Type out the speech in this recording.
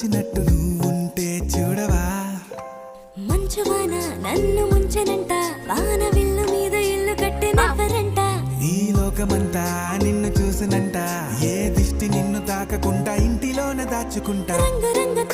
వచ్చినట్టు నువ్వుంటే చూడవా మంచువాన నన్ను ముంచెనంట వాన విల్లు మీద ఇల్లు కట్టినవరంట ఈ లోకమంతా నిన్ను చూసినంట ఏ దిష్టి నిన్ను తాకకుండా ఇంటిలోనే దాచుకుంటా రంగు రంగు